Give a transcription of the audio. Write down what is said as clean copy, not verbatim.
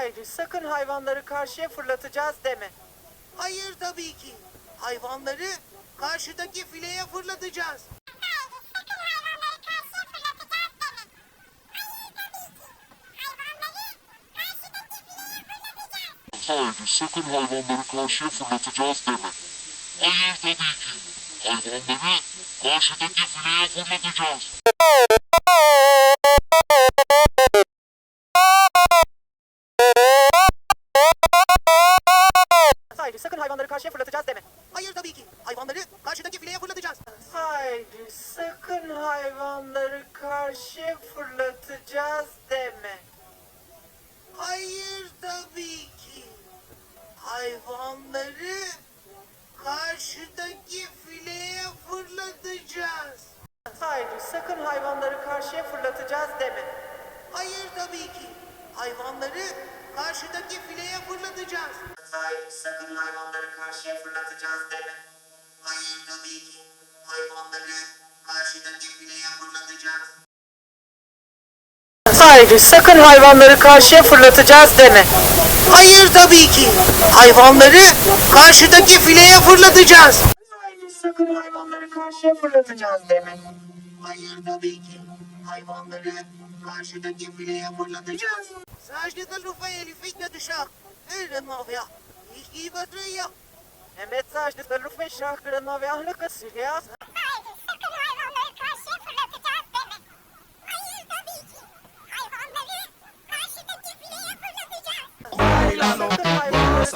Hayır, sakın hayvanları karşıya fırlatacağız deme. Hayır tabii ki. Hayvanları karşıdaki fileye fırlatacağız. Hayır, sakın hayvanları karşıya fırlatacağız deme. Hayır tabii ki. Hayvanları karşıdaki fileye fırlatacağız. Hayır, sakın hayvanları karşıya fırlatacağız deme. Hayır tabii ki. Hayvanları karşıdaki fileye fırlatacağız. Hayır, sakın hayvanları karşıya fırlatacağız deme. Hayır tabii ki. Hayvanları karşıdaki fileye fırlatacağız. Hayır, sakın hayvanları karşıya fırlatacağız deme. Hayır tabii ki. Hayvanları karşıdaki fileye fırlatacağız. Hayır, sakın hayvanları karşıya fırlatacağız deme. Hayır tabii ki. Hayvanları karşıdaki fileye fırlatacağız. Hayır, sakın hayvanları karşıya fırlatacağız deme. Hayır tabii ki. Hayvanları karşıdaki fileye fırlatacağız. Hayır, sakın hayvanları karşıya fırlatacağız deme. Hayır tabii ki. Hayvanları karşıdaki fileye fırlatacağız. ساجد الرفيع لفتنة الشاق إلا الماضية يجي بطرية. Mehmet Sacdı Sarıfı şarkılarına ve ahlaka siyah. Hayır, sakın hayvanları karşıya fırlatacağız deme. Hayır tabii ki. Hayvanları karşıdaki fileye fırlatacağız. Hayır, sakın hayvanları